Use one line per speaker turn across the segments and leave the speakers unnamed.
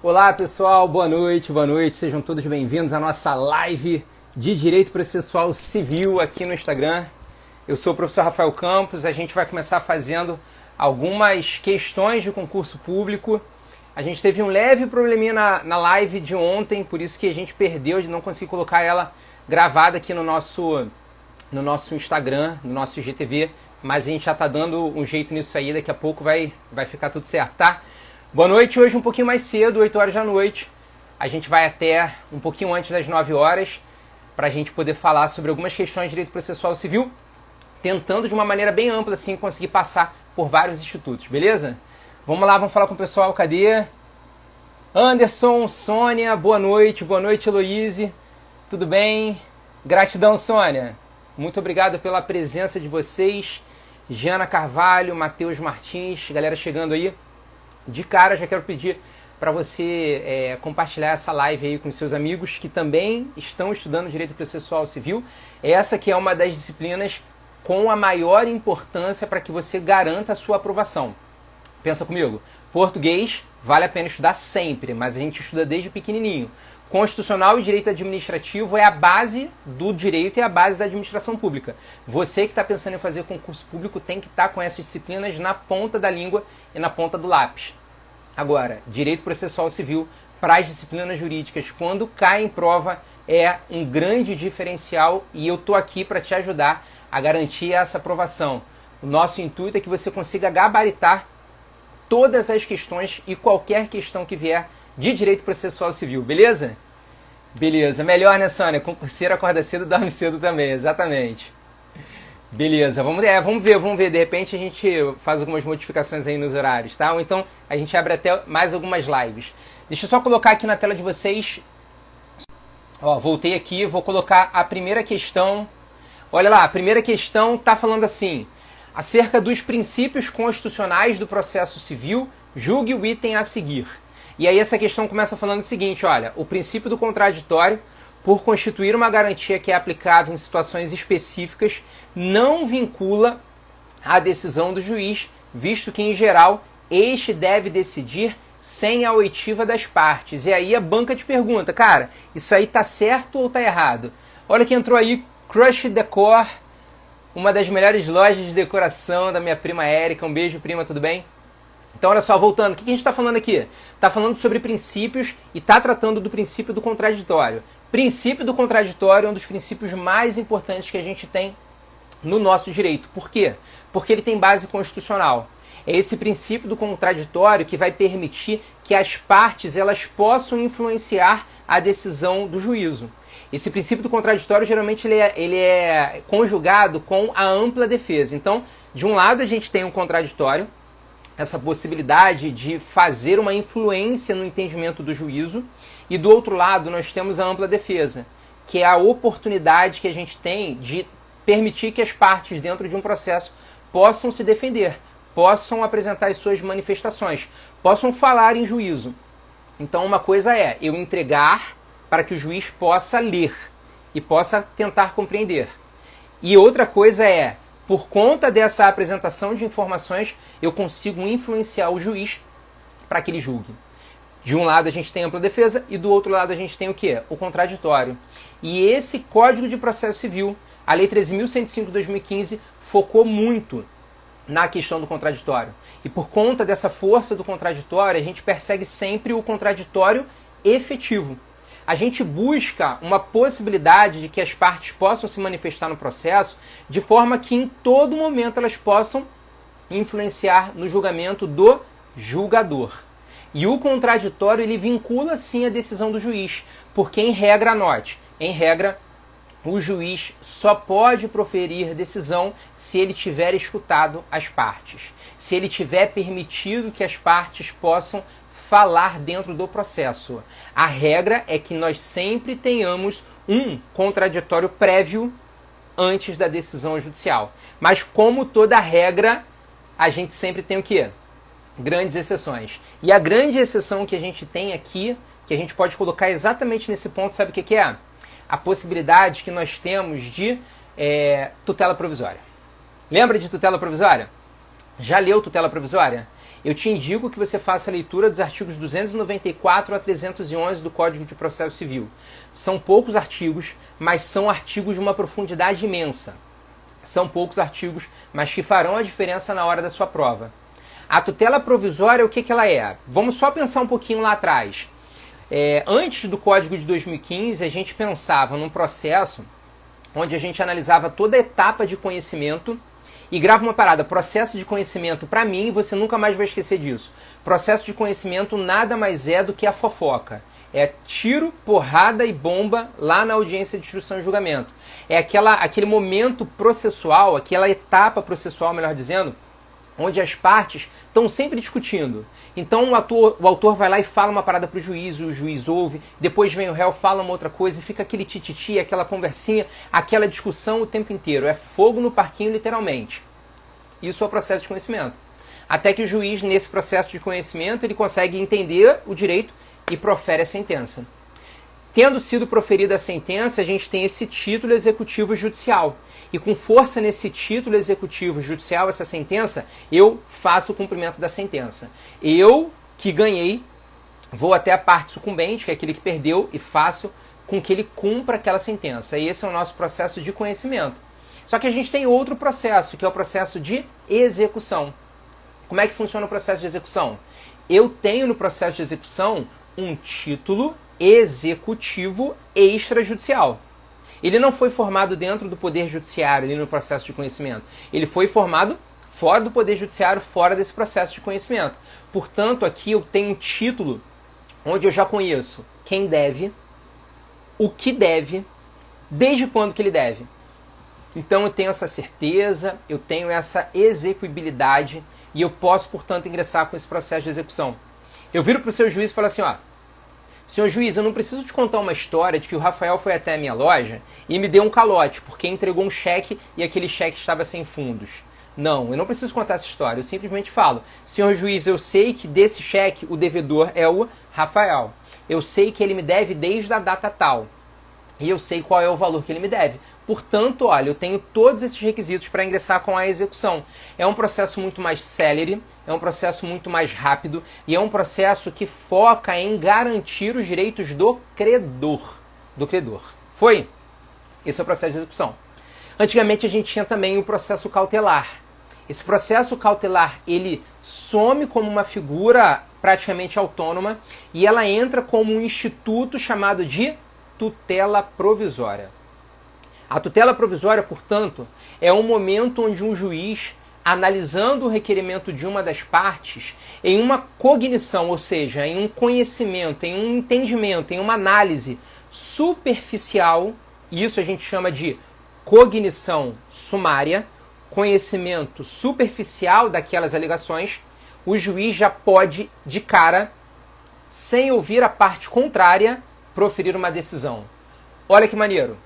Olá pessoal, boa noite, sejam todos bem-vindos à nossa live de Direito Processual Civil aqui no Instagram. Eu sou o professor Rafael Campos, a gente vai começar fazendo algumas questões de concurso público. A gente teve um leve probleminha na live de ontem, por isso que a gente perdeu de não conseguir colocar ela gravada aqui no nosso Instagram, no nosso IGTV, mas a gente já está dando um jeito nisso aí, daqui a pouco vai ficar tudo certo, tá? Boa noite, hoje um pouquinho mais cedo, 8 horas da noite. A gente vai até um pouquinho antes das 9 horas para a gente poder falar sobre algumas questões de direito processual civil, tentando de uma maneira bem ampla assim conseguir passar por vários institutos, beleza? Vamos lá, vamos falar com o pessoal, cadê? Anderson, Sônia, boa noite Heloíse, tudo bem? Gratidão, Sônia, muito obrigado pela presença de vocês. Jana Carvalho, Matheus Martins, galera chegando aí. De cara, já quero pedir para você compartilhar essa live aí com seus amigos que também estão estudando Direito Processual Civil. Essa que é uma das disciplinas com a maior importância para que você garanta a sua aprovação. Pensa comigo, português vale a pena estudar sempre, mas a gente estuda desde pequenininho. Constitucional e direito administrativo é a base do direito e a base da administração pública. Você que está pensando em fazer concurso público tem que estar com essas disciplinas na ponta da língua e na ponta do lápis. Agora, direito processual civil para as disciplinas jurídicas, quando cai em prova, é um grande diferencial e eu estou aqui para te ajudar a garantir essa aprovação. O nosso intuito é que você consiga gabaritar todas as questões e qualquer questão que vier de direito processual civil, beleza? Beleza, melhor, né, Sônia? Concurseiro acorda cedo, dorme cedo também, exatamente. Beleza, vamos ver, de repente a gente faz algumas modificações aí nos horários, tá? Ou então a gente abre até mais algumas lives. Deixa eu só colocar aqui na tela de vocês. Ó, voltei aqui, vou colocar a primeira questão. Olha lá, a primeira questão tá falando assim: acerca dos princípios constitucionais do processo civil, julgue o item a seguir. E aí essa questão começa falando o seguinte, olha, o princípio do contraditório, por constituir uma garantia que é aplicável em situações específicas, não vincula a decisão do juiz, visto que, em geral, este deve decidir sem a oitiva das partes. E aí a banca te pergunta, cara, isso aí tá certo ou tá errado? Olha que entrou aí Crush Decor, uma das melhores lojas de decoração da minha prima Érica. Um beijo, prima, tudo bem? Então, olha só, voltando, o que a gente está falando aqui? Está falando sobre princípios e está tratando do princípio do contraditório. Princípio do contraditório é um dos princípios mais importantes que a gente tem no nosso direito. Por quê? Porque ele tem base constitucional. É esse princípio do contraditório que vai permitir que as partes elas possam influenciar a decisão do juízo. Esse princípio do contraditório, geralmente, ele é conjugado com a ampla defesa. Então, de um lado, a gente tem um contraditório, essa possibilidade de fazer uma influência no entendimento do juízo, e do outro lado nós temos a ampla defesa, que é a oportunidade que a gente tem de permitir que as partes dentro de um processo possam se defender, possam apresentar as suas manifestações, possam falar em juízo. Então uma coisa é eu entregar para que o juiz possa ler e possa tentar compreender. E outra coisa é, por conta dessa apresentação de informações, eu consigo influenciar o juiz para que ele julgue. De um lado a gente tem ampla defesa e do outro lado a gente tem o quê? O contraditório. E esse Código de Processo Civil, a Lei 13.105 de 2015, focou muito na questão do contraditório. E por conta dessa força do contraditório, a gente persegue sempre o contraditório efetivo. A gente busca uma possibilidade de que as partes possam se manifestar no processo de forma que em todo momento elas possam influenciar no julgamento do julgador. E o contraditório ele vincula sim a decisão do juiz, porque em regra, anote, em regra, o juiz só pode proferir decisão se ele tiver escutado as partes, se ele tiver permitido que as partes possam falar dentro do processo. A regra é que nós sempre tenhamos um contraditório prévio antes da decisão judicial. Mas como toda regra, a gente sempre tem o quê? Grandes exceções. E a grande exceção que a gente tem aqui, que a gente pode colocar exatamente nesse ponto, sabe o que é? A possibilidade que nós temos de tutela provisória. Lembra de tutela provisória? Já leu tutela provisória? eu te indico que você faça a leitura dos artigos 294 a 311 do Código de Processo Civil. São poucos artigos, mas são artigos de uma profundidade imensa. São poucos artigos, mas que farão a diferença na hora da sua prova. A tutela provisória, o que ela é? Vamos só pensar um pouquinho lá atrás. Antes do Código de 2015, a gente pensava num processo onde a gente analisava toda a etapa de conhecimento e grava uma parada, processo de conhecimento, para mim, você nunca mais vai esquecer disso. Processo de conhecimento nada mais é do que a fofoca. É tiro, porrada e bomba lá na audiência de instrução e julgamento. É aquele momento processual, aquela etapa processual, melhor dizendo, onde as partes estão sempre discutindo. Então o autor vai lá e fala uma parada para o juiz ouve, depois vem o réu, fala uma outra coisa, e fica aquele tititi, aquela conversinha, aquela discussão o tempo inteiro. É fogo no parquinho, literalmente. Isso é o processo de conhecimento. Até que o juiz, nesse processo de conhecimento, ele consegue entender o direito e profere a sentença. Tendo sido proferida a sentença, a gente tem esse título executivo judicial. E com força nesse título executivo judicial, essa sentença, eu faço o cumprimento da sentença. Eu, que ganhei, vou até a parte sucumbente, que é aquele que perdeu, e faço com que ele cumpra aquela sentença. E esse é o nosso processo de conhecimento. Só que a gente tem outro processo, que é o processo de execução. Como é que funciona o processo de execução? Eu tenho no processo de execução um título executivo extrajudicial. Ele não foi formado dentro do Poder Judiciário, ali no processo de conhecimento. Ele foi formado fora do Poder Judiciário, fora desse processo de conhecimento. Portanto, aqui eu tenho um título onde eu já conheço quem deve, o que deve, desde quando que ele deve. Então eu tenho essa certeza, eu tenho essa execuibilidade e eu posso, portanto, ingressar com esse processo de execução. Eu viro para o seu juiz e falo assim, ó, senhor juiz, eu não preciso te contar uma história de que o Rafael foi até a minha loja e me deu um calote, porque entregou um cheque e aquele cheque estava sem fundos. Não, eu não preciso contar essa história, eu simplesmente falo, senhor juiz, eu sei que desse cheque o devedor é o Rafael. Eu sei que ele me deve desde a data tal. E eu sei qual é o valor que ele me deve. Portanto, olha, eu tenho todos esses requisitos para ingressar com a execução. É um processo muito mais célere, é um processo muito mais rápido e é um processo que foca em garantir os direitos do credor. Foi? Esse é o processo de execução. Antigamente a gente tinha também o processo cautelar. Esse processo cautelar, ele some como uma figura praticamente autônoma e ela entra como um instituto chamado de tutela provisória. A tutela provisória, portanto, é um momento onde um juiz, analisando o requerimento de uma das partes, em uma cognição, ou seja, em um conhecimento, em um entendimento, em uma análise superficial, isso a gente chama de cognição sumária, conhecimento superficial daquelas alegações, o juiz já pode, de cara, sem ouvir a parte contrária, proferir uma decisão. Olha que maneiro.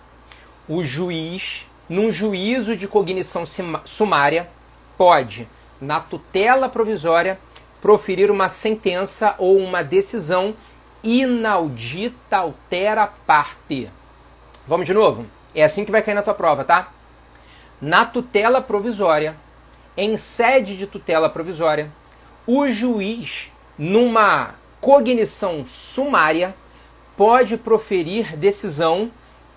O juiz, num juízo de cognição sumária, pode, na tutela provisória, proferir uma sentença ou uma decisão inaudita altera parte. Vamos de novo? É assim que vai cair na tua prova, tá? Na tutela provisória, em sede de tutela provisória, o juiz, numa cognição sumária, pode proferir decisão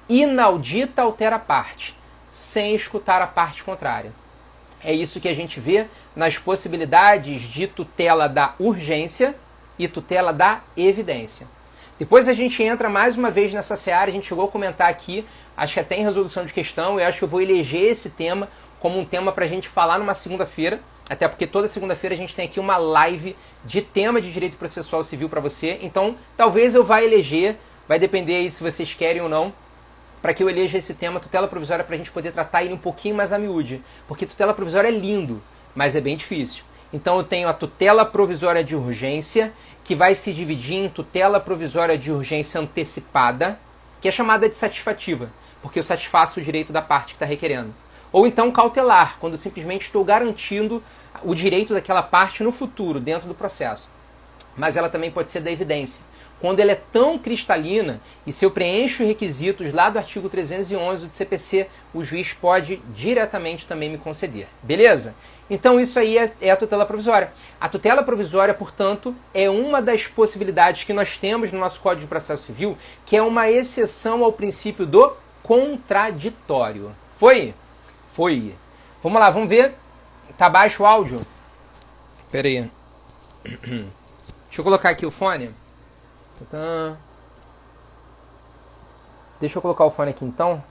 inaudita altera parte, sem escutar a parte contrária. É isso que a gente vê nas possibilidades de tutela da urgência e tutela da evidência. Depois a gente entra mais uma vez nessa seara, a gente chegou a comentar aqui, acho que até em resolução de questão, eu acho que eu vou eleger esse tema como um tema para a gente falar numa segunda-feira, até porque toda segunda-feira a gente tem aqui uma live de tema de direito processual civil para você, então talvez eu vá eleger, vai depender aí se vocês querem ou não, para que eu eleja esse tema, tutela provisória, para a gente poder tratar ele um pouquinho mais a miúde. Porque tutela provisória é lindo, mas é bem difícil. Então eu tenho a tutela provisória de urgência, que vai se dividir em tutela provisória de urgência antecipada, que é chamada de satisfativa, porque eu satisfaço o direito da parte que está requerendo. Ou então cautelar, quando simplesmente estou garantindo o direito daquela parte no futuro, dentro do processo. mas ela também pode ser da evidência. Quando ela é tão cristalina e se eu preencho os requisitos lá do artigo 311 do CPC, o juiz pode diretamente também me conceder. Beleza? Então isso aí é a tutela provisória. A tutela provisória, portanto, é uma das possibilidades que nós temos no nosso Código de Processo Civil, que é uma exceção ao princípio do contraditório. Foi? Foi. Vamos lá, vamos ver. Tá baixo o áudio? Pera aí. Deixa eu colocar aqui o fone. Deixa eu colocar o fone aqui então.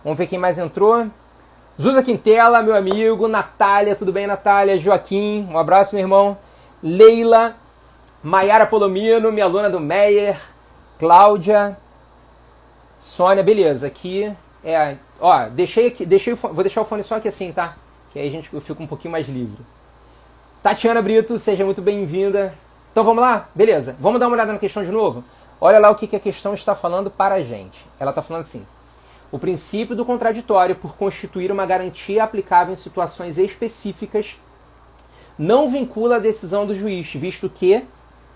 Vamos ver quem mais entrou. Zuza Quintela, meu amigo. Natália, tudo bem, Natália? Joaquim, um abraço, meu irmão. Leila, Maiara Polomino, minha aluna do Meyer. Cláudia, Sônia, beleza. Aqui é. Ó, vou deixar o fone só aqui assim, tá? Que aí eu fico um pouquinho mais livre. Tatiana Brito, seja muito bem-vinda. Então vamos lá? Beleza. Vamos dar uma olhada na questão de novo? Olha lá o que a questão está falando para a gente. Ela está falando assim: o princípio do contraditório, por constituir uma garantia aplicável em situações específicas, não vincula a decisão do juiz, visto que,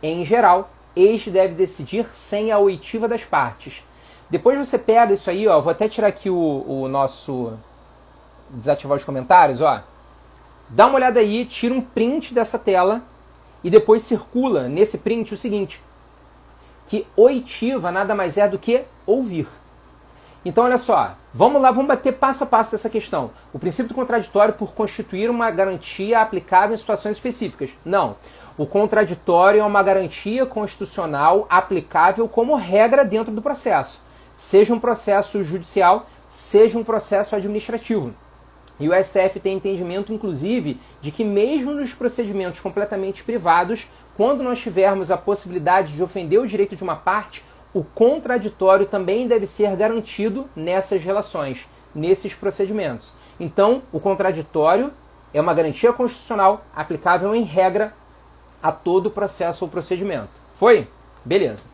em geral, este deve decidir sem a oitiva das partes. Depois você pega isso aí, ó, vou até tirar aqui o nosso... desativar os comentários, ó. Dá uma olhada aí, tira um print dessa tela e depois circula nesse print o seguinte, que oitiva nada mais é do que ouvir. Então, olha só, vamos lá, vamos bater passo a passo dessa questão. O princípio do contraditório por constituir uma garantia aplicável em situações específicas. Não. O contraditório é uma garantia constitucional aplicável como regra dentro do processo. Seja um processo judicial, seja um processo administrativo. E o STF tem entendimento, inclusive, de que mesmo nos procedimentos completamente privados, quando nós tivermos a possibilidade de ofender o direito de uma parte, o contraditório também deve ser garantido nessas relações, nesses procedimentos. Então, o contraditório é uma garantia constitucional aplicável em regra a todo processo ou procedimento. Foi? Beleza.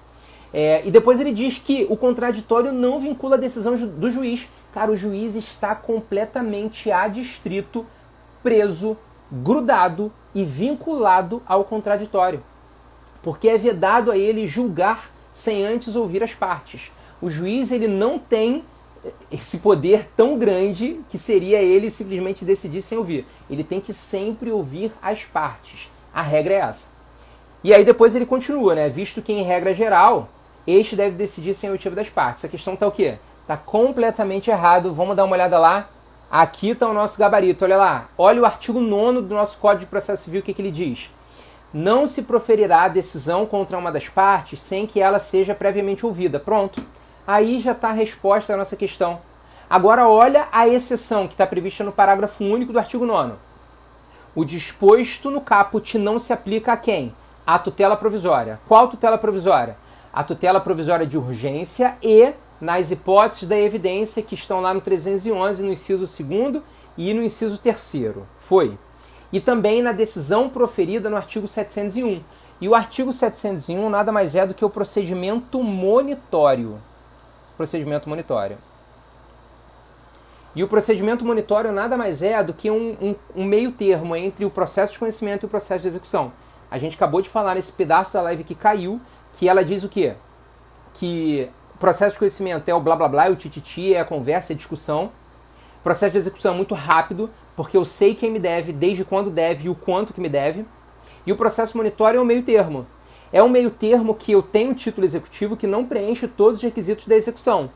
E depois ele diz que o contraditório não vincula a decisão do juiz. Cara, o juiz está completamente adstrito, preso, grudado e vinculado ao contraditório. Porque é vedado a ele julgar sem antes ouvir as partes. O juiz ele não tem esse poder tão grande que seria ele simplesmente decidir sem ouvir. Ele tem que sempre ouvir as partes. A regra é essa. E aí depois ele continua, né? Visto que em regra geral, este deve decidir sem oitiva das partes. A questão está o quê? Está completamente errado. Vamos dar uma olhada lá. Aqui está o nosso gabarito. Olha lá. Olha o artigo 9º do nosso Código de Processo Civil, o que ele diz? Não se proferirá a decisão contra uma das partes sem que ela seja previamente ouvida. Pronto. Aí já está a resposta à nossa questão. Agora olha a exceção que está prevista no parágrafo único do artigo 9º. O disposto no caput não se aplica a quem? A tutela provisória. Qual tutela provisória? A tutela provisória de urgência e nas hipóteses da evidência que estão lá no 311, no inciso 2º e no inciso 3º. Foi. E também na decisão proferida no artigo 701. E o artigo 701 nada mais é do que o procedimento monitório. Procedimento monitório. E o procedimento monitório nada mais é do que um meio termo entre o processo de conhecimento e o processo de execução. A gente acabou de falar nesse pedaço da live que caiu, que ela diz o quê? Que o processo de conhecimento é o blá blá blá, é o tititi, é a conversa, é a discussão. O processo de execução é muito rápido, porque eu sei quem me deve, desde quando deve e o quanto que me deve. E o processo monitório é um meio termo. É um meio termo que eu tenho um título executivo que não preenche todos os requisitos da execução.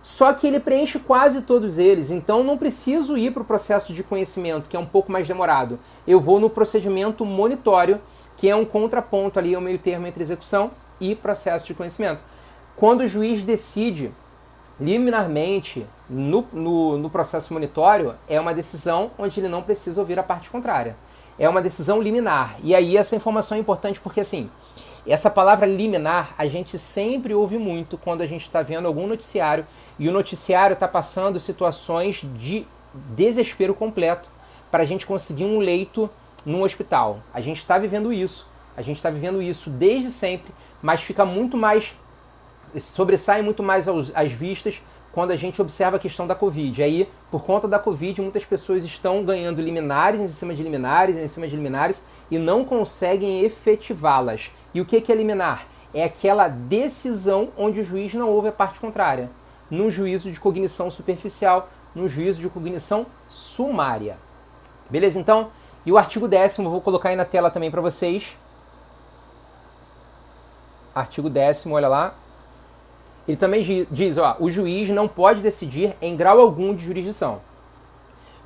Só que ele preenche quase todos eles, então não preciso ir para o processo de conhecimento, que é um pouco mais demorado. Eu vou no procedimento monitório, que é um contraponto ali, ao meio termo entre execução e processo de conhecimento. Quando o juiz decide liminarmente no processo monitório, é uma decisão onde ele não precisa ouvir a parte contrária. É uma decisão liminar. E aí essa informação é importante porque, assim, essa palavra liminar a gente sempre ouve muito quando a gente está vendo algum noticiário e o noticiário está passando situações de desespero completo para a gente conseguir um leito num hospital. A gente está vivendo isso. A gente está vivendo isso desde sempre, mas fica muito mais... sobressai muito mais às vistas quando a gente observa a questão da Covid. Aí, por conta da Covid, muitas pessoas estão ganhando liminares em cima de liminares, em cima de liminares, e não conseguem efetivá-las. E o que é liminar? É aquela decisão onde o juiz não ouve a parte contrária, num juízo de cognição superficial, num juízo de cognição sumária. Beleza, então? E o artigo 10º, eu vou colocar aí na tela também para vocês. Artigo 10º, olha lá. Ele também diz, ó, o juiz não pode decidir em grau algum de jurisdição,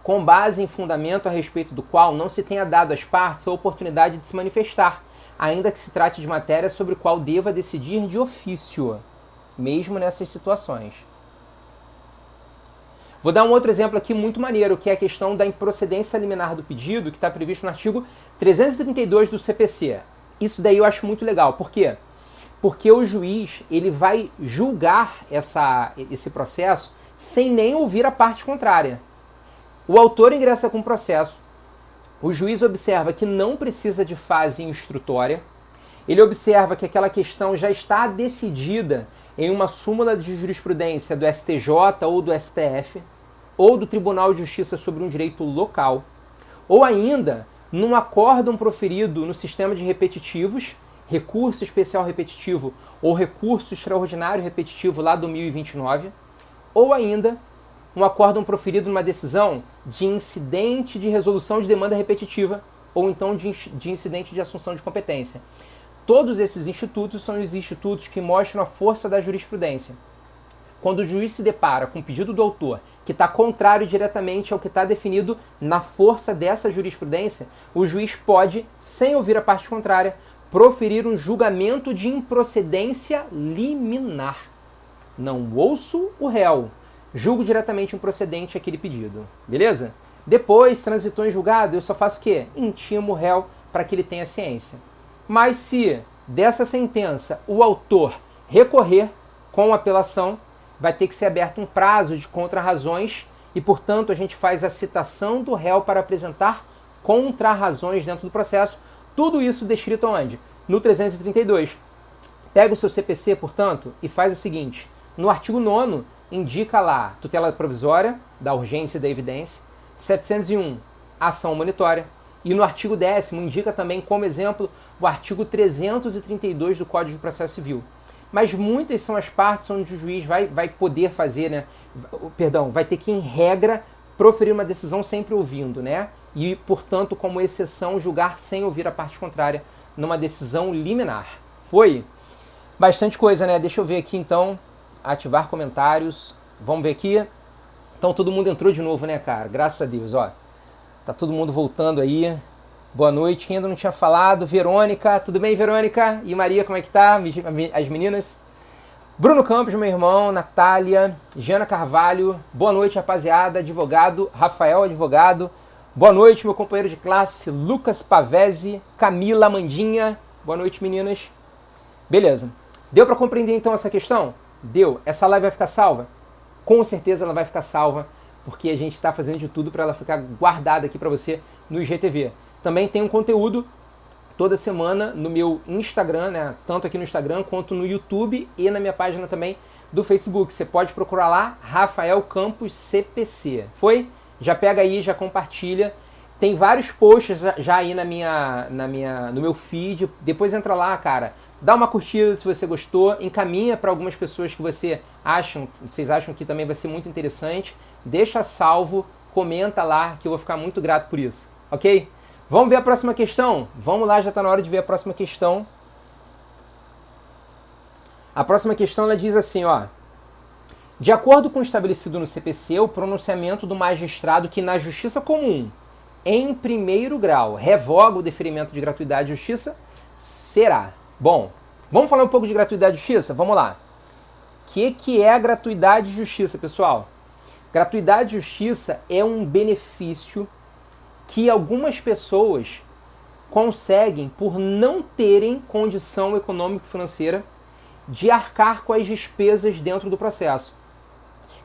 com base em fundamento a respeito do qual não se tenha dado às partes a oportunidade de se manifestar, ainda que se trate de matéria sobre o qual deva decidir de ofício, mesmo nessas situações. Vou dar um outro exemplo aqui muito maneiro, que é a questão da improcedência liminar do pedido, que está previsto no artigo 332 do CPC. Isso daí eu acho muito legal. Por quê? Porque o juiz ele vai julgar esse processo sem nem ouvir a parte contrária. O autor ingressa com o processo, o juiz observa que não precisa de fase instrutória, ele observa que aquela questão já está decidida em uma súmula de jurisprudência do STJ ou do STF, ou do Tribunal de Justiça sobre um direito local, ou ainda num acórdão proferido no sistema de repetitivos, recurso especial repetitivo ou recurso extraordinário repetitivo lá do 1029, ou ainda um acórdão proferido numa decisão de incidente de resolução de demanda repetitiva ou então de incidente de assunção de competência. Todos esses institutos são os institutos que mostram a força da jurisprudência. Quando o juiz se depara com o pedido do autor que está contrário diretamente ao que está definido na força dessa jurisprudência, o juiz pode, sem ouvir a parte contrária, proferir um julgamento de improcedência liminar. Não ouço o réu, julgo diretamente improcedente aquele pedido. Beleza? Depois, transitou em julgado, eu só faço o quê? Intimo o réu para que ele tenha ciência. Mas se dessa sentença o autor recorrer com apelação, vai ter que ser aberto um prazo de contrarrazões e, portanto, a gente faz a citação do réu para apresentar contrarrazões dentro do processo. Tudo isso descrito onde? No 332. Pega o seu CPC, portanto, e faz o seguinte. No artigo 9º, indica lá tutela provisória, da urgência e da evidência. 701, ação monitória. E no artigo 10º, indica também como exemplo o artigo 332 do Código de Processo Civil. Mas muitas são as partes onde o juiz vai poder fazer, né? Perdão, vai ter que, em regra, proferir uma decisão sempre ouvindo, né? E, portanto, como exceção, julgar sem ouvir a parte contrária numa decisão liminar. Foi bastante coisa, né? Deixa eu ver aqui, então, ativar comentários. Vamos ver aqui. Então, todo mundo entrou de novo, né, cara? Graças a Deus, ó. Tá todo mundo voltando aí. Boa noite. Quem ainda não tinha falado? Verônica. Tudo bem, Verônica? E Maria, como é que tá? As meninas? Bruno Campos, meu irmão. Natália. Jana Carvalho. Boa noite, rapaziada. Advogado. Rafael, advogado. Boa noite, meu companheiro de classe. Lucas Pavese. Camila Mandinha. Boa noite, meninas. Beleza. Deu para compreender, então, essa questão? Deu. Essa live vai ficar salva? Com certeza ela vai ficar salva, porque a gente está fazendo de tudo para ela ficar guardada aqui para você no IGTV. Também tem um conteúdo toda semana no meu Instagram, né? Tanto aqui no Instagram quanto no YouTube e na minha página também do Facebook. Você pode procurar lá, Rafael Campos CPC. Foi? Já pega aí, já compartilha. Tem vários posts já aí no meu feed. Depois entra lá, cara. Dá uma curtida se você gostou. Encaminha para algumas pessoas que vocês acham que também vai ser muito interessante. Deixa salvo, comenta lá que eu vou ficar muito grato por isso. Ok? Vamos ver a próxima questão? Vamos lá, já está na hora de ver a próxima questão. A próxima questão ela diz assim, ó. De acordo com o estabelecido no CPC, o pronunciamento do magistrado que na justiça comum, em primeiro grau, revoga o deferimento de gratuidade de justiça, será. Bom, vamos falar um pouco de gratuidade de justiça? Vamos lá. O que é a gratuidade de justiça, pessoal? Gratuidade de justiça é um benefício que algumas pessoas conseguem por não terem condição econômico-financeira de arcar com as despesas dentro do processo.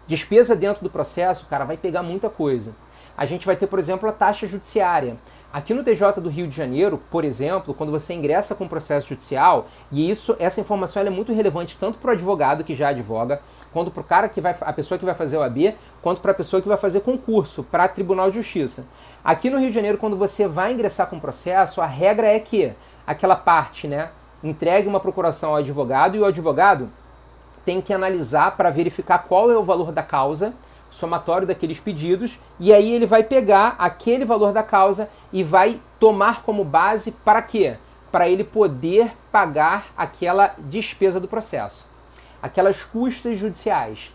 Despesa dentro do processo, cara, vai pegar muita coisa. A gente vai ter, por exemplo, a taxa judiciária. Aqui no TJ do Rio de Janeiro, por exemplo, quando você ingressa com um processo judicial, e essa informação é muito relevante tanto para o advogado que já advoga, quanto para o cara a pessoa que vai fazer o OAB, quanto para a pessoa que vai fazer concurso para Tribunal de Justiça. Aqui no Rio de Janeiro, quando você vai ingressar com o processo, a regra é que aquela parte, né, entregue uma procuração ao advogado e o advogado tem que analisar para verificar qual é o valor da causa, somatório daqueles pedidos, e aí ele vai pegar aquele valor da causa e vai tomar como base para quê? Para ele poder pagar aquela despesa do processo, aquelas custas judiciais.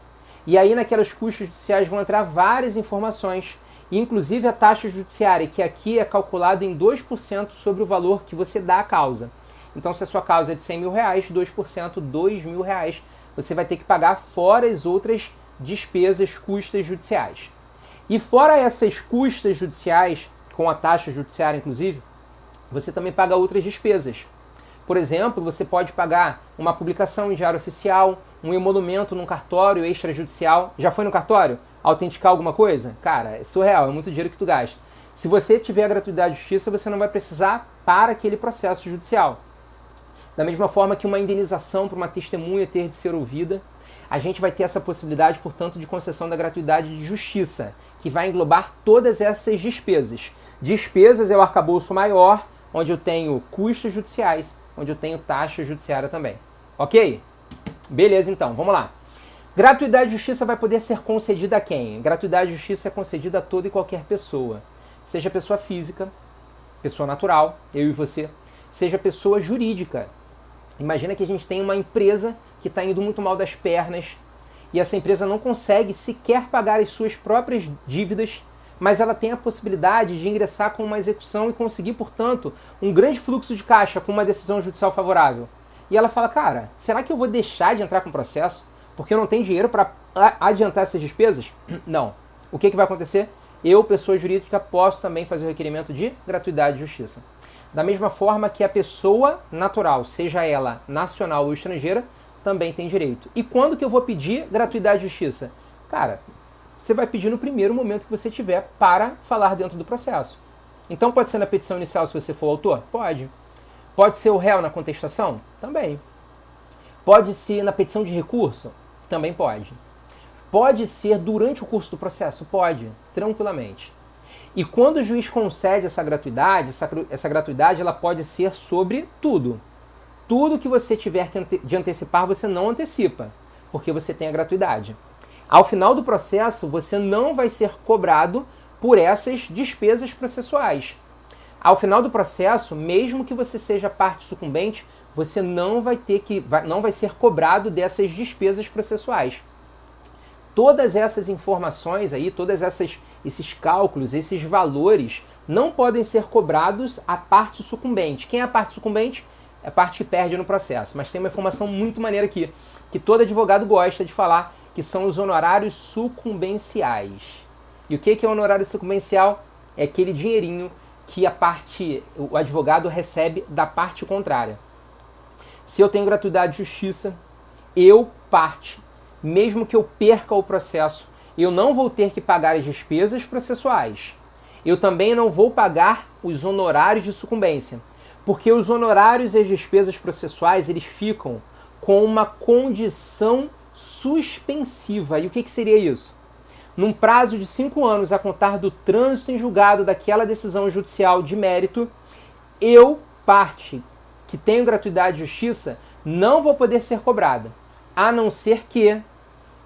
E aí naquelas custas judiciais vão entrar várias informações, inclusive a taxa judiciária, que aqui é calculada em 2% sobre o valor que você dá à causa. Então se a sua causa é de 100 mil reais, 2%, 2 mil reais, você vai ter que pagar fora as outras despesas, custas judiciais. E fora essas custas judiciais, com a taxa judiciária inclusive, você também paga outras despesas. Por exemplo, você pode pagar uma publicação em diário oficial, um emolumento num cartório extrajudicial. Já foi no cartório autenticar alguma coisa? Cara, é surreal, é muito dinheiro que tu gasta. Se você tiver a gratuidade de justiça, você não vai precisar para aquele processo judicial. Da mesma forma que uma indenização para uma testemunha ter de ser ouvida, a gente vai ter essa possibilidade, portanto, de concessão da gratuidade de justiça, que vai englobar todas essas despesas. Despesas é o arcabouço maior, onde eu tenho custos judiciais, onde eu tenho taxa judiciária também. Ok? Beleza, então, vamos lá. Gratuidade de justiça vai poder ser concedida a quem? Gratuidade de justiça é concedida a toda e qualquer pessoa. Seja pessoa física, pessoa natural, eu e você, seja pessoa jurídica. Imagina que a gente tem uma empresa que está indo muito mal das pernas e essa empresa não consegue sequer pagar as suas próprias dívidas, mas ela tem a possibilidade de ingressar com uma execução e conseguir, portanto, um grande fluxo de caixa com uma decisão judicial favorável. E ela fala, cara, será que eu vou deixar de entrar com o processo porque eu não tenho dinheiro para adiantar essas despesas? Não. O que vai acontecer? Eu, pessoa jurídica, posso também fazer o requerimento de gratuidade de justiça. Da mesma forma que a pessoa natural, seja ela nacional ou estrangeira, também tem direito. E quando que eu vou pedir gratuidade de justiça? Cara, você vai pedir no primeiro momento que você tiver para falar dentro do processo. Então pode ser na petição inicial se você for autor? Pode. Pode ser o réu na contestação? Também. Pode ser na petição de recurso? Também pode. Pode ser durante o curso do processo? Pode, tranquilamente. E quando o juiz concede essa gratuidade ela pode ser sobre tudo. Tudo que você tiver de antecipar, você não antecipa, porque você tem a gratuidade. Ao final do processo, você não vai ser cobrado por essas despesas processuais. Ao final do processo, mesmo que você seja parte sucumbente, você não vai ser cobrado dessas despesas processuais. Todas essas informações aí, esses cálculos, esses valores, não podem ser cobrados à parte sucumbente. Quem é a parte sucumbente? É a parte que perde no processo. Mas tem uma informação muito maneira aqui, que todo advogado gosta de falar, que são os honorários sucumbenciais. E o que é o honorário sucumbencial? É aquele dinheirinho que o advogado recebe da parte contrária. Se eu tenho gratuidade de justiça, mesmo que eu perca o processo, eu não vou ter que pagar as despesas processuais. Eu também não vou pagar os honorários de sucumbência, porque os honorários e as despesas processuais eles ficam com uma condição suspensiva. E o que seria isso? Num prazo de 5 anos a contar do trânsito em julgado daquela decisão judicial de mérito, parte que tenho gratuidade de justiça, não vou poder ser cobrada, a não ser que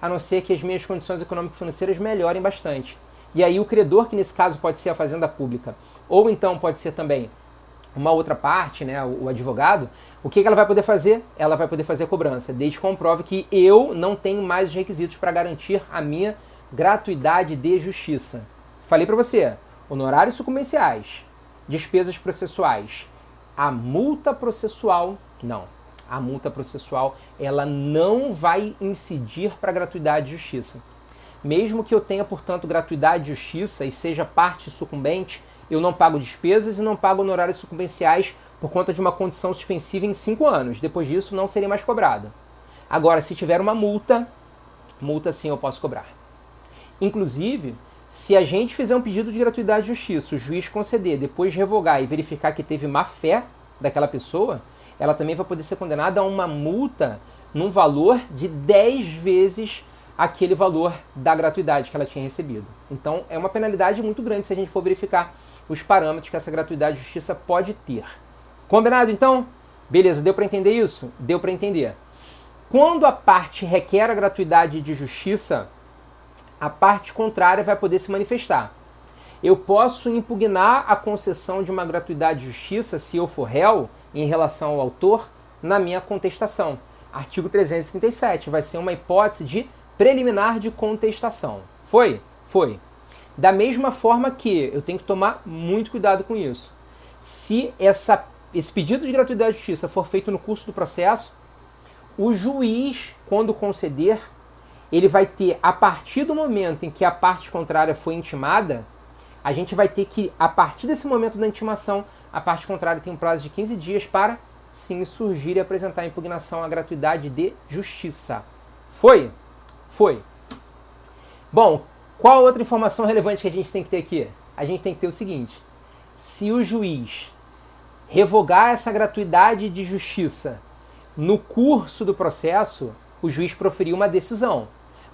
as minhas condições econômico-financeiras melhorem bastante. E aí o credor, que nesse caso pode ser a Fazenda Pública, ou então pode ser também uma outra parte, né, o advogado, o que ela vai poder fazer? Ela vai poder fazer a cobrança, desde que comprove que eu não tenho mais os requisitos para garantir a minha gratuidade de justiça. Falei para você, honorários sucumbenciais, despesas processuais, a multa processual, não. A multa processual, ela não vai incidir para a gratuidade de justiça. Mesmo que eu tenha, portanto, gratuidade de justiça e seja parte sucumbente, eu não pago despesas e não pago honorários sucumbenciais por conta de uma condição suspensiva em 5 anos. Depois disso, não seria mais cobrado. Agora, se tiver uma multa sim eu posso cobrar. Inclusive, se a gente fizer um pedido de gratuidade de justiça, o juiz conceder, depois revogar e verificar que teve má fé daquela pessoa, ela também vai poder ser condenada a uma multa num valor de 10 vezes aquele valor da gratuidade que ela tinha recebido. Então, é uma penalidade muito grande se a gente for verificar os parâmetros que essa gratuidade de justiça pode ter. Combinado, então? Beleza, deu para entender isso? Deu para entender. Quando a parte requer a gratuidade de justiça, a parte contrária vai poder se manifestar. Eu posso impugnar a concessão de uma gratuidade de justiça, se eu for réu, em relação ao autor, na minha contestação. Artigo 337 vai ser uma hipótese de preliminar de contestação. Foi? Foi. Da mesma forma que eu tenho que tomar muito cuidado com isso. Se esse pedido de gratuidade de justiça for feito no curso do processo, o juiz, quando conceder, ele vai ter, a partir do momento em que a parte contrária foi intimada, a gente vai ter que, a partir desse momento da intimação, a parte contrária tem um prazo de 15 dias para se insurgir e apresentar a impugnação à gratuidade de justiça. Foi? Foi. Bom, qual outra informação relevante que a gente tem que ter aqui? A gente tem que ter o seguinte: se o juiz revogar essa gratuidade de justiça no curso do processo, o juiz proferiu uma decisão.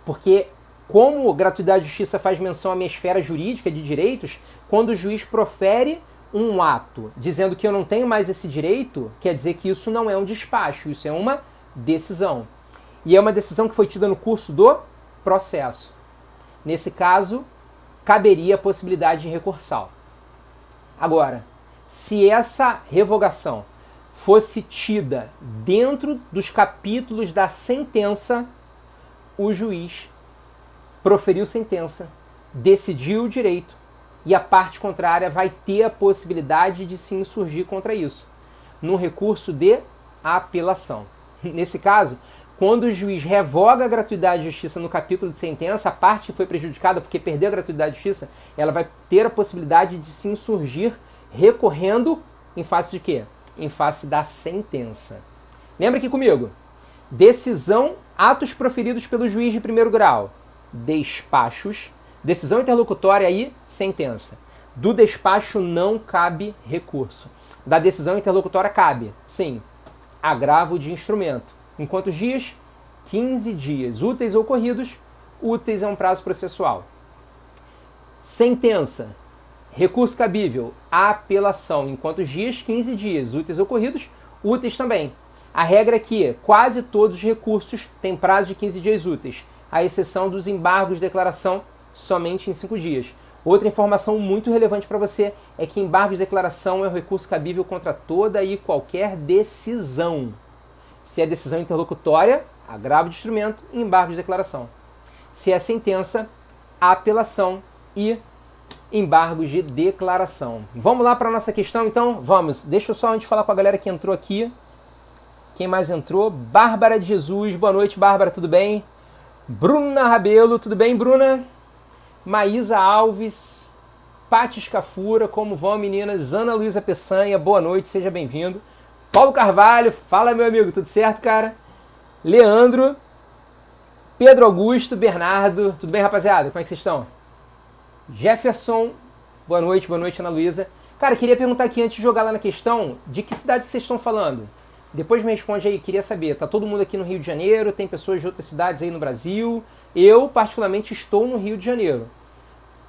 Porque, como gratuidade de justiça faz menção à minha esfera jurídica de direitos, quando o juiz profere um ato dizendo que eu não tenho mais esse direito, quer dizer que isso não é um despacho, isso é uma decisão. E é uma decisão que foi tida no curso do processo. Nesse caso, caberia a possibilidade de recursal. Agora, se essa revogação fosse tida dentro dos capítulos da sentença, o juiz proferiu sentença, decidiu o direito e a parte contrária vai ter a possibilidade de se insurgir contra isso, num recurso de apelação. Nesse caso, quando o juiz revoga a gratuidade de justiça no capítulo de sentença, a parte que foi prejudicada porque perdeu a gratuidade de justiça, ela vai ter a possibilidade de se insurgir recorrendo em face de quê? Em face da sentença. Lembra aqui comigo? Decisão, atos proferidos pelo juiz de primeiro grau. Despachos, decisão interlocutória e sentença. Do despacho não cabe recurso. Da decisão interlocutória cabe, sim, agravo de instrumento. Em quantos dias? 15 dias. Úteis ou corridos? Úteis é um prazo processual. Sentença. Recurso cabível. Apelação. Em quantos dias? 15 dias. Úteis ou corridos? Úteis também. A regra é que quase todos os recursos têm prazo de 15 dias úteis, à exceção dos embargos de declaração somente em 5 dias. Outra informação muito relevante para você é que embargo de declaração é o recurso cabível contra toda e qualquer decisão. Se é decisão interlocutória, agravo de instrumento e embargo de declaração. Se é sentença, apelação e embargos de declaração. Vamos lá para a nossa questão, então? Vamos. Deixa eu só antes falar com a galera que entrou aqui. Quem mais entrou? Bárbara de Jesus. Boa noite, Bárbara. Tudo bem? Bruna Rabelo. Tudo bem, Bruna? Maísa Alves. Pati Escafura. Como vão, meninas? Ana Luísa Peçanha. Boa noite. Seja bem-vindo. Paulo Carvalho. Fala, meu amigo. Tudo certo, cara? Leandro. Pedro Augusto. Bernardo. Tudo bem, rapaziada? Como é que vocês estão? Jefferson. Boa noite, Ana Luísa. Cara, queria perguntar aqui antes de jogar lá na questão, de que cidade vocês estão falando? Depois me responde aí, queria saber, tá todo mundo aqui no Rio de Janeiro, tem pessoas de outras cidades aí no Brasil? Eu, particularmente, estou no Rio de Janeiro.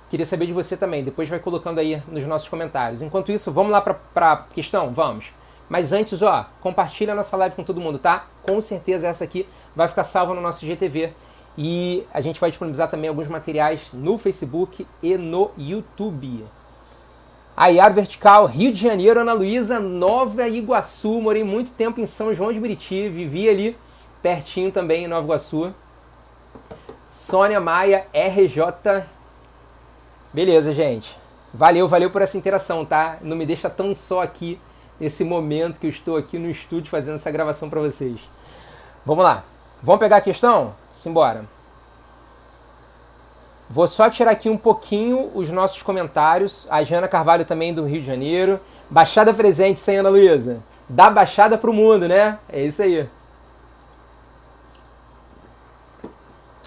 Queria saber de você também, depois vai colocando aí nos nossos comentários. Enquanto isso, vamos lá pra questão? Vamos. Mas antes, ó, compartilha a nossa live com todo mundo, tá? Com certeza essa aqui vai ficar salva no nosso GTV. E a gente vai disponibilizar também alguns materiais no Facebook e no YouTube. Aiaro Vertical, Rio de Janeiro, Ana Luísa, Nova Iguaçu. Morei muito tempo em São João de Meriti, vivi ali pertinho também em Nova Iguaçu. Sônia Maia, RJ. Beleza, gente. Valeu por essa interação, tá? Não me deixa tão só aqui nesse momento que eu estou aqui no estúdio fazendo essa gravação para vocês. Vamos lá. Vamos pegar a questão? Simbora. Vou só tirar aqui um pouquinho os nossos comentários. A Jana Carvalho também do Rio de Janeiro. Baixada presente, sem Ana Luísa. Da Baixada pro mundo, né? É isso aí.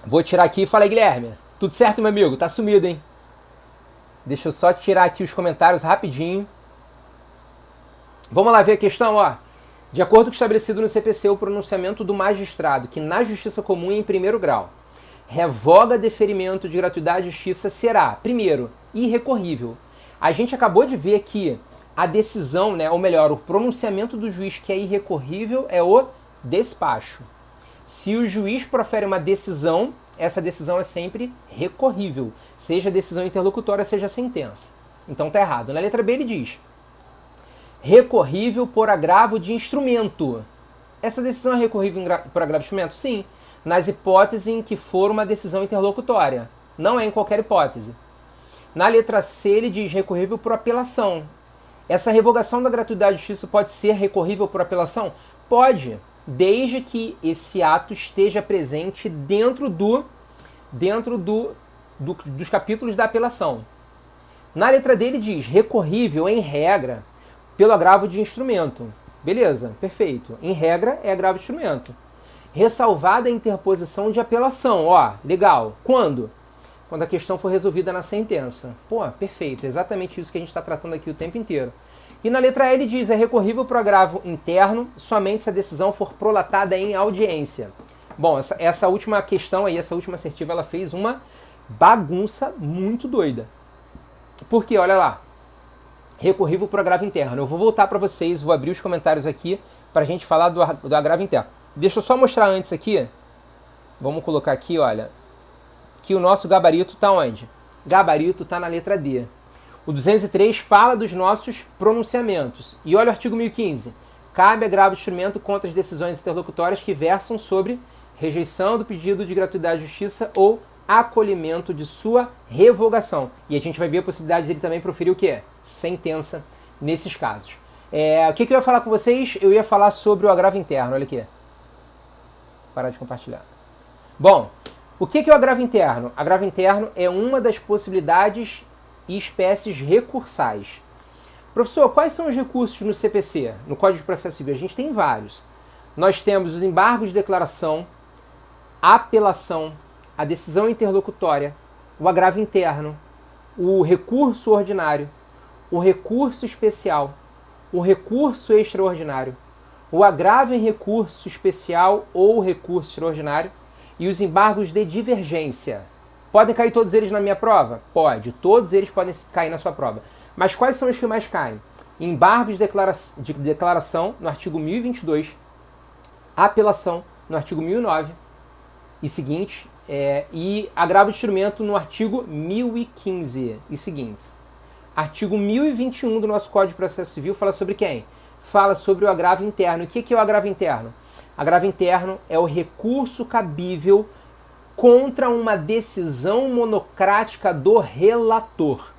Vou tirar aqui. Fala aí, Guilherme. Tudo certo, meu amigo? Tá sumido, hein? Deixa eu só tirar aqui os comentários rapidinho. Vamos lá ver a questão, ó. De acordo com o estabelecido no CPC, o pronunciamento do magistrado, que na Justiça Comum é em primeiro grau, revoga deferimento de gratuidade de justiça será, primeiro, irrecorrível. A gente acabou de ver que a decisão, né, ou melhor, o pronunciamento do juiz que é irrecorrível é o despacho. Se o juiz profere uma decisão, essa decisão é sempre recorrível, seja decisão interlocutória, seja sentença. Então tá errado. Na letra B ele diz: recorrível por agravo de instrumento. Essa decisão é recorrível por agravo de instrumento? Sim, nas hipóteses em que for uma decisão interlocutória. Não é em qualquer hipótese. Na letra C ele diz recorrível por apelação. Essa revogação da gratuidade de justiça pode ser recorrível por apelação? Pode, desde que esse ato esteja presente dentro dos capítulos da apelação. Na letra D ele diz recorrível, em regra, pelo agravo de instrumento. Beleza, perfeito. Em regra, é agravo de instrumento. Ressalvada a interposição de apelação. Ó, legal. Quando? Quando a questão for resolvida na sentença. Pô, perfeito. Exatamente isso que a gente está tratando aqui o tempo inteiro. E na letra E ele diz, é recorrível para o agravo interno somente se a decisão for prolatada em audiência. Bom, essa última questão aí, essa última assertiva, ela fez uma bagunça muito doida. Porque, olha lá, recorrível para o agravo interno. Eu vou voltar para vocês, vou abrir os comentários aqui para a gente falar do agravo interno. Deixa eu só mostrar antes aqui. Vamos colocar aqui, olha, que o nosso gabarito está onde? Gabarito está na letra D. O 203 fala dos nossos pronunciamentos. E olha o artigo 1015. Cabe agravo de instrumento contra as decisões interlocutórias que versam sobre rejeição do pedido de gratuidade de justiça ou acolhimento de sua revogação. E a gente vai ver a possibilidade dele também proferir o quê? Sentença nesses casos. O que eu ia falar com vocês? Eu ia falar sobre o agravo interno. Olha aqui. Parar de compartilhar. Bom, o que é o agravo interno? Agravo interno é uma das possibilidades e espécies recursais. Professor, quais são os recursos no CPC, no Código de Processo Civil? A gente tem vários. Nós temos os embargos de declaração, a apelação, a decisão interlocutória, o agravo interno, o recurso ordinário, o recurso especial, o recurso extraordinário, o agravo em recurso especial ou recurso extraordinário e os embargos de divergência. Podem cair todos eles na minha prova? Pode, todos eles podem cair na sua prova. Mas quais são os que mais caem? Embargos de declaração no artigo 1022, apelação no artigo 1009 e seguinte, e agravo de instrumento no artigo 1015 e seguintes. Artigo 1021 do nosso Código de Processo Civil fala sobre quem? Fala sobre o agravo interno. E o que é o agravo interno? Agravo interno é o recurso cabível contra uma decisão monocrática do relator.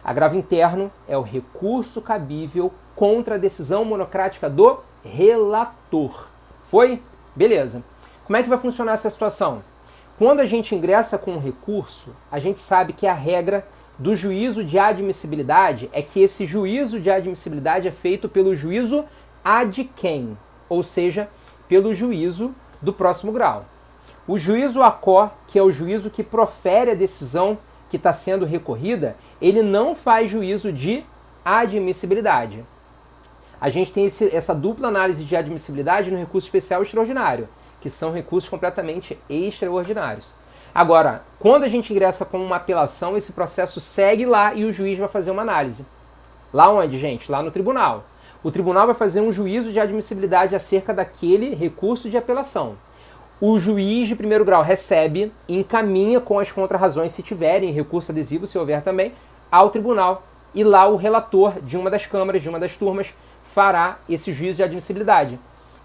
Agravo interno é o recurso cabível contra a decisão monocrática do relator. Foi? Beleza. Como é que vai funcionar essa situação? Quando a gente ingressa com um recurso, a gente sabe que a regra do juízo de admissibilidade é que esse juízo de admissibilidade é feito pelo juízo ad quem, ou seja, pelo juízo do próximo grau. O juízo ACO, que é o juízo que profere a decisão que está sendo recorrida, ele não faz juízo de admissibilidade. A gente tem essa dupla análise de admissibilidade no recurso especial e extraordinário, que são recursos completamente extraordinários. Agora, quando a gente ingressa com uma apelação, esse processo segue lá e o juiz vai fazer uma análise. Lá onde, gente? Lá no tribunal. O tribunal vai fazer um juízo de admissibilidade acerca daquele recurso de apelação. O juiz de primeiro grau recebe e encaminha com as contrarrazões, se tiverem, recurso adesivo, se houver também, ao tribunal. E lá o relator de uma das câmaras, de uma das turmas, fará esse juízo de admissibilidade.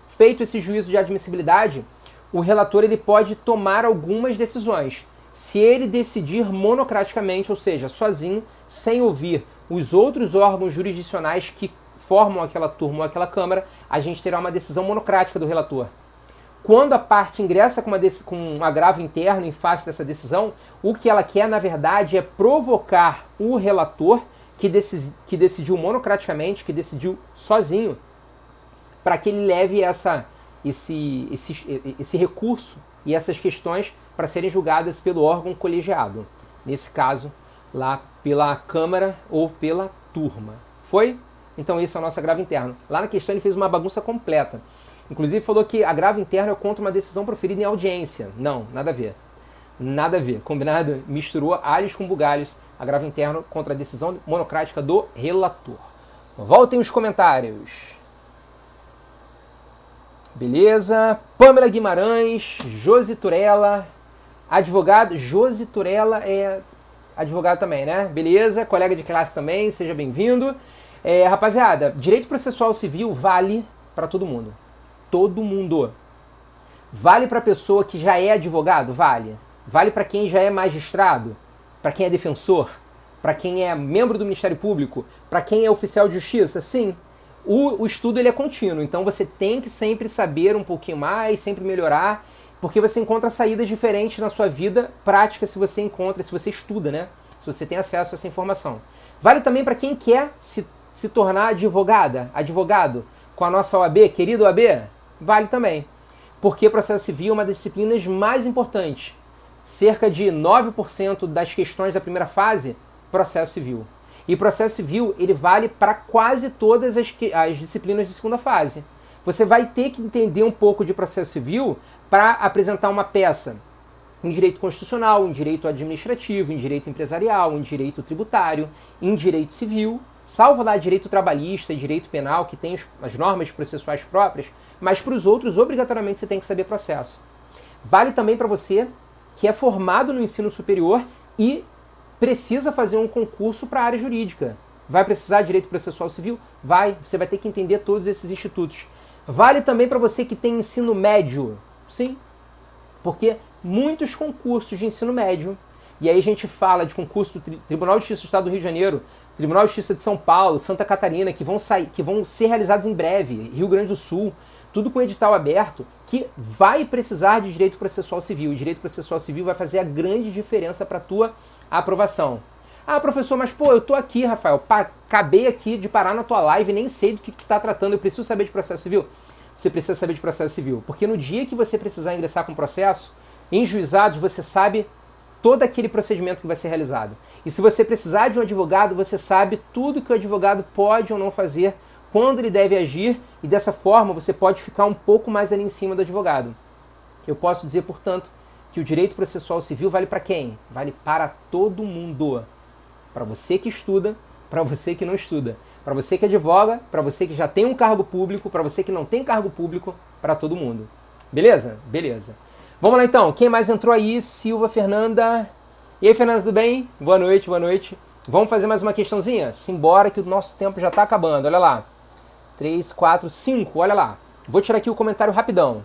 Feito esse juízo de admissibilidade, o relator ele pode tomar algumas decisões. Se ele decidir monocraticamente, ou seja, sozinho, sem ouvir os outros órgãos jurisdicionais que formam aquela turma ou aquela câmara, a gente terá uma decisão monocrática do relator. Quando a parte ingressa com um agravo interno em face dessa decisão, o que ela quer, na verdade, é provocar o relator que decidiu monocraticamente, que decidiu sozinho, para que ele leve esse recurso e essas questões para serem julgadas pelo órgão colegiado. Nesse caso, lá pela Câmara ou pela turma. Foi? Então esse é o nosso agravo interno. Lá na questão ele fez uma bagunça completa. Inclusive falou que agravo interno é contra uma decisão proferida em audiência. Não, nada a ver. Nada a ver. Combinado? Misturou alhos com bugalhos. Agravo interno contra a decisão monocrática do relator. Voltem os comentários. Beleza. Pâmela Guimarães, Josi Turella, advogado. Josi Turella é advogado também, né? Beleza. Colega de classe também, seja bem-vindo. Rapaziada, direito processual civil vale para todo mundo. Todo mundo. Vale para a pessoa que já é advogado? Vale. Vale para quem já é magistrado? Para quem é defensor? Para quem é membro do Ministério Público? Para quem é oficial de justiça? Sim. O estudo ele é contínuo, então você tem que sempre saber um pouquinho mais, sempre melhorar, porque você encontra saídas diferentes na sua vida prática se você estuda, né? Se você tem acesso a essa informação. Vale também para quem quer se tornar advogado, com a nossa OAB, querido OAB? Vale também. Porque processo civil é uma das disciplinas mais importantes. Cerca de 9% das questões da primeira fase, processo civil. E processo civil, ele vale para quase todas as disciplinas de segunda fase. Você vai ter que entender um pouco de processo civil para apresentar uma peça em direito constitucional, em direito administrativo, em direito empresarial, em direito tributário, em direito civil, salvo lá direito trabalhista e direito penal, que tem as normas processuais próprias, mas para os outros, obrigatoriamente, você tem que saber processo. Vale também para você que é formado no ensino superior e precisa fazer um concurso para a área jurídica. Vai precisar de direito processual civil? Vai. Você vai ter que entender todos esses institutos. Vale também para você que tem ensino médio? Sim. Porque muitos concursos de ensino médio, e aí a gente fala de concurso do Tribunal de Justiça do Estado do Rio de Janeiro, Tribunal de Justiça de São Paulo, Santa Catarina, que vão ser realizados em breve, Rio Grande do Sul, tudo com edital aberto, que vai precisar de direito processual civil. E direito processual civil vai fazer a grande diferença para a tua aprovação. Ah, professor, mas pô, eu tô aqui, Rafael, acabei aqui de parar na tua live, nem sei do que tá tratando, eu preciso saber de processo civil. Você precisa saber de processo civil, porque no dia que você precisar ingressar com processo, em juizados você sabe todo aquele procedimento que vai ser realizado. E se você precisar de um advogado, você sabe tudo que o advogado pode ou não fazer, quando ele deve agir, e dessa forma você pode ficar um pouco mais ali em cima do advogado. Eu posso dizer, portanto, que o direito processual civil vale para quem? Vale para todo mundo. Para você que estuda, para você que não estuda. Para você que advoga, para você que já tem um cargo público, para você que não tem cargo público, para todo mundo. Beleza? Beleza. Vamos lá então. Quem mais entrou aí? Silva, Fernanda. E aí, Fernanda, tudo bem? Boa noite, boa noite. Vamos fazer mais uma questãozinha? Simbora que o nosso tempo já está acabando. Olha lá. 3, 4, 5. Olha lá. Vou tirar aqui o comentário rapidão.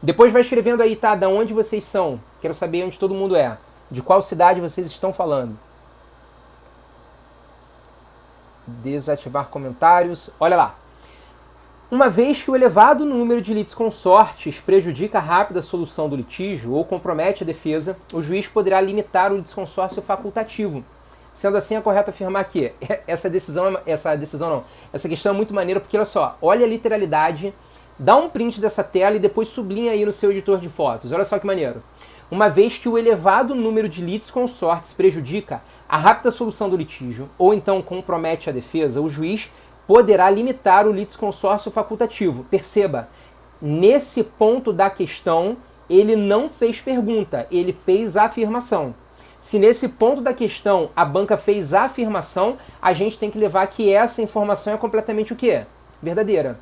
Depois vai escrevendo aí, tá? Da onde vocês são. Quero saber onde todo mundo é. De qual cidade vocês estão falando. Desativar comentários. Olha lá. Uma vez que o elevado número de litisconsortes prejudica a rápida solução do litígio ou compromete a defesa, o juiz poderá limitar o litisconsórcio facultativo. Sendo assim, é correto afirmar que essa questão é muito maneira, porque olha só, olha a literalidade, dá um print dessa tela e depois sublinha aí no seu editor de fotos. Olha só que maneiro. Uma vez que o elevado número de litisconsortes prejudica a rápida solução do litígio ou então compromete a defesa, o juiz poderá limitar o litisconsórcio facultativo. Perceba, nesse ponto da questão, ele não fez pergunta, ele fez a afirmação. Se nesse ponto da questão a banca fez a afirmação, a gente tem que levar que essa informação é completamente o quê? Verdadeira.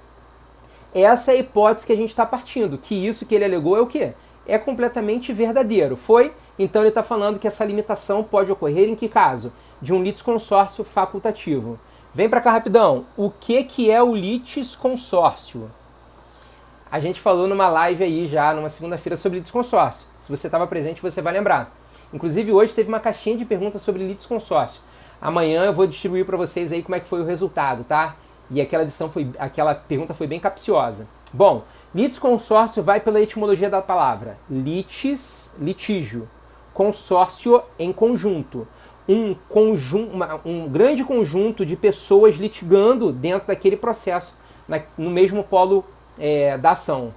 Essa é a hipótese que a gente está partindo, que isso que ele alegou é o quê? É completamente verdadeiro. Foi? Então ele está falando que essa limitação pode ocorrer em que caso? De um litisconsórcio facultativo. Vem para cá rapidão. O que é o litisconsórcio? A gente falou numa live aí já, numa segunda-feira, sobre litisconsórcio. Se você estava presente, você vai lembrar. Inclusive, hoje teve uma caixinha de perguntas sobre litisconsórcio. Amanhã eu vou distribuir para vocês aí como é que foi o resultado, tá? E aquela pergunta foi bem capciosa. Bom, litisconsórcio vai pela etimologia da palavra. Litis, litígio. Consórcio, em conjunto. Um grande conjunto de pessoas litigando dentro daquele processo, no mesmo polo da ação.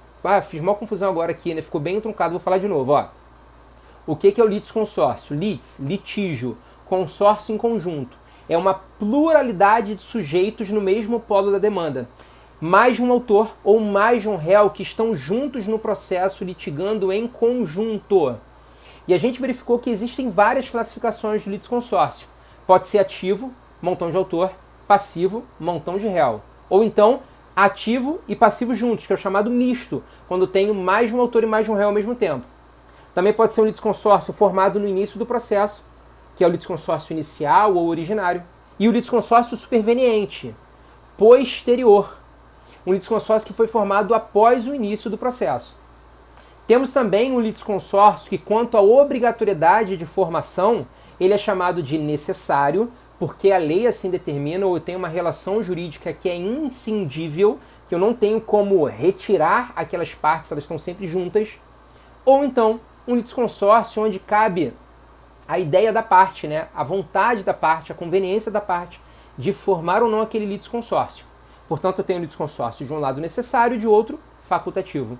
Fiz uma confusão agora aqui, né? Ficou bem truncado, vou falar de novo. Ó. O que é o litisconsórcio? Litis, litígio, consórcio em conjunto. É uma pluralidade de sujeitos no mesmo polo da demanda. Mais de um autor ou mais de um réu que estão juntos no processo litigando em conjunto. E a gente verificou que existem várias classificações de litisconsórcio. Pode ser ativo, montão de autor, passivo, montão de réu. Ou então, ativo e passivo juntos, que é o chamado misto, quando tenho mais de um autor e mais de um réu ao mesmo tempo. Também pode ser um litisconsórcio formado no início do processo, que é o litisconsórcio inicial ou originário, e o litisconsórcio superveniente, posterior, um litisconsórcio que foi formado após o início do processo. Temos também um litisconsórcio que, quanto à obrigatoriedade de formação, ele é chamado de necessário, porque a lei assim determina, ou eu tenho uma relação jurídica que é inscindível, que eu não tenho como retirar aquelas partes, elas estão sempre juntas. Ou então, um litisconsórcio onde cabe a ideia da parte, né? A vontade da parte, a conveniência da parte de formar ou não aquele litisconsórcio. Portanto, eu tenho um litisconsórcio de um lado necessário e de outro facultativo.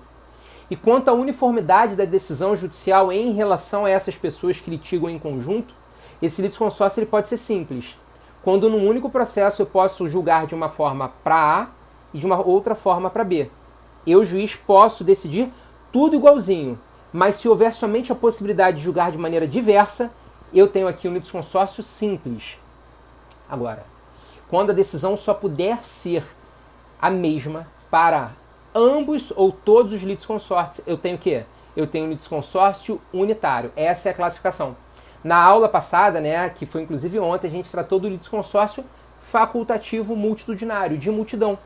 E quanto à uniformidade da decisão judicial em relação a essas pessoas que litigam em conjunto, esse litisconsórcio ele pode ser simples. Quando num único processo eu posso julgar de uma forma para A e de uma outra forma para B. Eu, juiz, posso decidir tudo igualzinho, mas se houver somente a possibilidade de julgar de maneira diversa, eu tenho aqui um litisconsórcio simples. Agora, quando a decisão só puder ser a mesma para ambos ou todos os litisconsórcios, eu tenho o quê? Eu tenho um litisconsórcio unitário. Essa é a classificação. Na aula passada, né, que foi inclusive ontem, a gente tratou do litisconsórcio facultativo multitudinário, de multidão.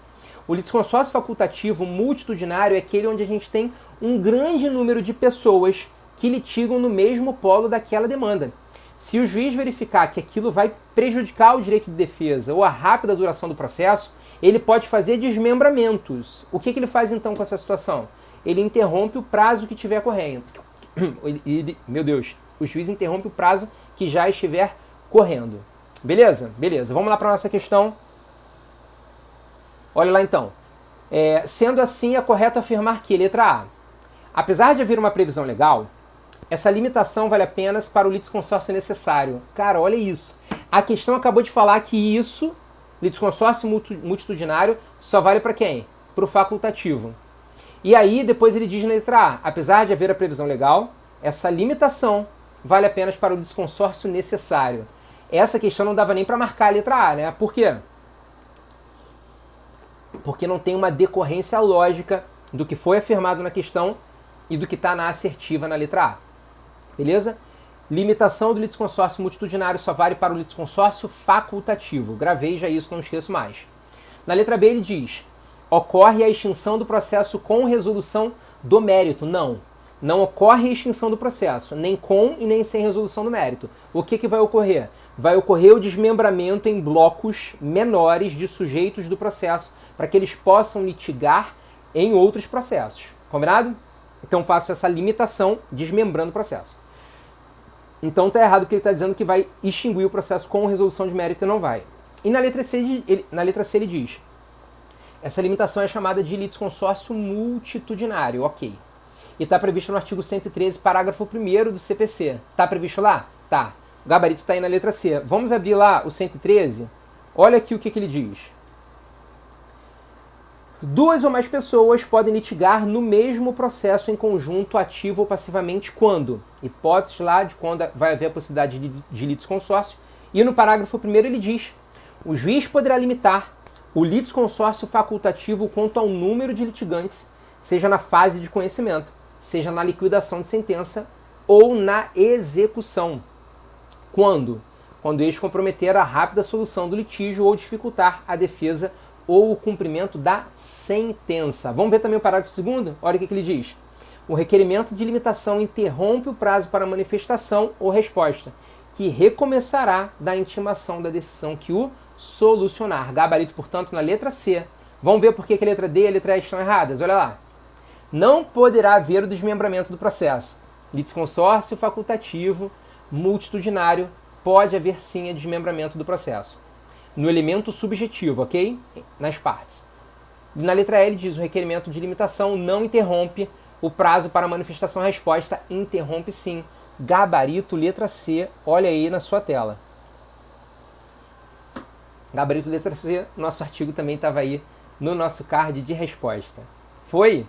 O litisconsórcio facultativo multitudinário é aquele onde a gente tem um grande número de pessoas que litigam no mesmo polo daquela demanda. Se o juiz verificar que aquilo vai prejudicar o direito de defesa ou a rápida duração do processo, ele pode fazer desmembramentos. O que ele faz então com essa situação? Ele interrompe o prazo que estiver correndo. Meu Deus, o juiz interrompe o prazo que já estiver correndo. Beleza? Beleza. Vamos lá para a nossa questão. Olha lá então. Sendo assim, é correto afirmar que, letra A, apesar de haver uma previsão legal, essa limitação vale apenas para o litisconsórcio necessário. Cara, olha isso. A questão acabou de falar que isso, litisconsórcio multitudinário, só vale para quem? Para o facultativo. E aí, depois ele diz na letra A, apesar de haver a previsão legal, essa limitação vale apenas para o litisconsórcio necessário. Essa questão não dava nem para marcar a letra A, né? Por quê? Porque não tem uma decorrência lógica do que foi afirmado na questão e do que está na assertiva na letra A. Beleza? Limitação do litisconsórcio multitudinário só vale para o litisconsórcio facultativo. Gravei já isso, não esqueço mais. Na letra B ele diz, ocorre a extinção do processo com resolução do mérito. Não ocorre a extinção do processo, nem com e nem sem resolução do mérito. O que vai ocorrer? Vai ocorrer o desmembramento em blocos menores de sujeitos do processo, para que eles possam litigar em outros processos. Combinado? Então faço essa limitação desmembrando o processo. Então está errado porque ele está dizendo que vai extinguir o processo com resolução de mérito e não vai. E na letra C ele diz, essa limitação é chamada de litisconsórcio multitudinário, ok. E está previsto no artigo 113, parágrafo 1º do CPC. Está previsto lá? Tá. O gabarito está aí na letra C. Vamos abrir lá o 113? Olha aqui o que ele diz. Duas ou mais pessoas podem litigar no mesmo processo em conjunto, ativo ou passivamente, quando? Hipótese lá de quando vai haver a possibilidade de litisconsórcio. E no parágrafo 1º ele diz, o juiz poderá limitar o litisconsórcio facultativo quanto ao número de litigantes, seja na fase de conhecimento, seja na liquidação de sentença ou na execução. Quando? Quando este comprometer a rápida solução do litígio ou dificultar a defesa ou o cumprimento da sentença. Vamos ver também o parágrafo 2º? Olha o que ele diz. O requerimento de limitação interrompe o prazo para manifestação ou resposta, que recomeçará da intimação da decisão que o solucionar. Gabarito, portanto, na letra C. Vamos ver por que a letra D e a letra E estão erradas. Olha lá. Não poderá haver o desmembramento do processo. Litisconsórcio facultativo, multitudinário, pode haver sim o desmembramento do processo. No elemento subjetivo, ok? Nas partes. Na letra L diz, o requerimento de limitação não interrompe o prazo para manifestação-resposta, interrompe sim. Gabarito, letra C, olha aí na sua tela. Gabarito, letra C, nosso artigo também estava aí no nosso card de resposta. Foi?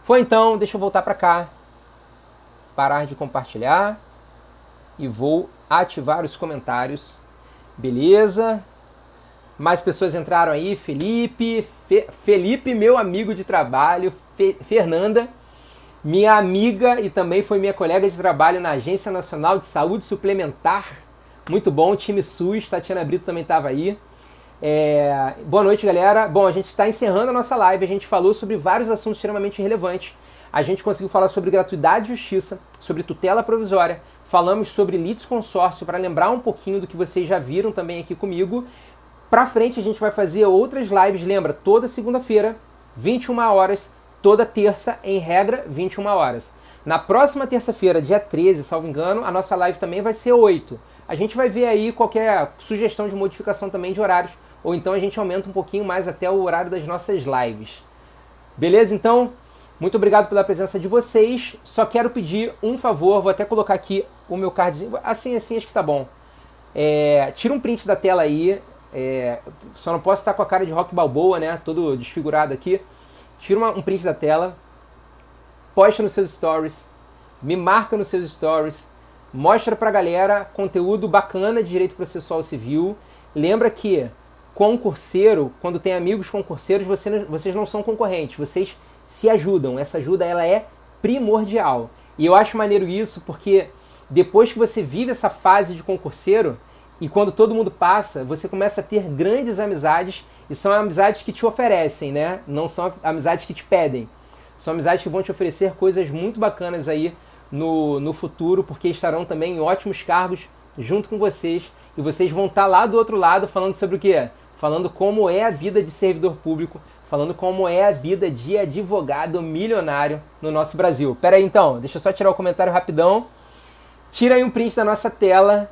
Foi então, deixa eu voltar para cá, parar de compartilhar e vou ativar os comentários. Beleza? Mais pessoas entraram aí, Felipe, meu amigo de trabalho, Fernanda, minha amiga e também foi minha colega de trabalho na Agência Nacional de Saúde Suplementar. Muito bom, time SUS, Tatiana Brito também estava aí. Boa noite, galera. Bom, a gente está encerrando a nossa live, a gente falou sobre vários assuntos extremamente relevantes. A gente conseguiu falar sobre gratuidade e justiça, sobre tutela provisória, falamos sobre litisconsórcio, para lembrar um pouquinho do que vocês já viram também aqui comigo. Pra frente a gente vai fazer outras lives, lembra, toda segunda-feira, 21 horas, toda terça, em regra, 21 horas. Na próxima terça-feira, dia 13, salvo engano, a nossa live também vai ser 8. A gente vai ver aí qualquer sugestão de modificação também de horários, ou então a gente aumenta um pouquinho mais até o horário das nossas lives. Beleza? Então, muito obrigado pela presença de vocês. Só quero pedir um favor, vou até colocar aqui o meu cardzinho, assim acho que tá bom. Tira um print da tela aí. Só não posso estar com a cara de Rock Balboa, né? Todo desfigurado aqui. Tira um print da tela, posta nos seus stories, me marca nos seus stories, mostra pra galera conteúdo bacana de direito processual civil. Lembra que concurseiro, quando tem amigos concurseiros, vocês não são concorrentes, vocês se ajudam. Essa ajuda ela é primordial. E eu acho maneiro isso porque depois que você vive essa fase de concurseiro, e quando todo mundo passa, você começa a ter grandes amizades, e são amizades que te oferecem, né? Não são amizades que te pedem. São amizades que vão te oferecer coisas muito bacanas aí no futuro, porque estarão também em ótimos cargos junto com vocês, e vocês vão estar lá do outro lado falando sobre o quê? Falando como é a vida de servidor público, falando como é a vida de advogado milionário no nosso Brasil. Pera aí então, deixa eu só tirar o comentário rapidão. Tira aí um print da nossa tela,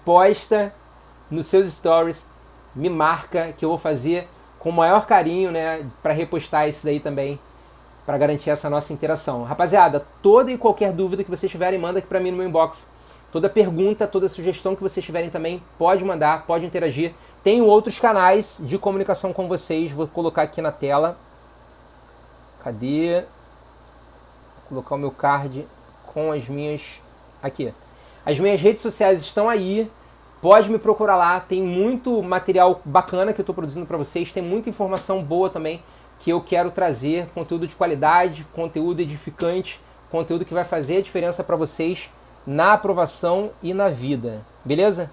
posta nos seus stories, me marca, que eu vou fazer com o maior carinho, né, para repostar isso daí também, para garantir essa nossa interação. Rapaziada, toda e qualquer dúvida que vocês tiverem, manda aqui para mim no meu inbox. Toda pergunta, toda sugestão que vocês tiverem também, pode mandar, pode interagir. Tenho outros canais de comunicação com vocês, vou colocar aqui na tela. Cadê? Vou colocar o meu card com as minhas... Aqui. As minhas redes sociais estão aí, pode me procurar lá, tem muito material bacana que eu estou produzindo para vocês, tem muita informação boa também que eu quero trazer, conteúdo de qualidade, conteúdo edificante, conteúdo que vai fazer a diferença para vocês na aprovação e na vida, beleza?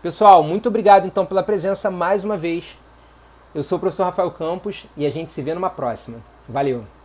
Pessoal, muito obrigado então pela presença mais uma vez. Eu sou o professor Rafael Campos e a gente se vê numa próxima. Valeu!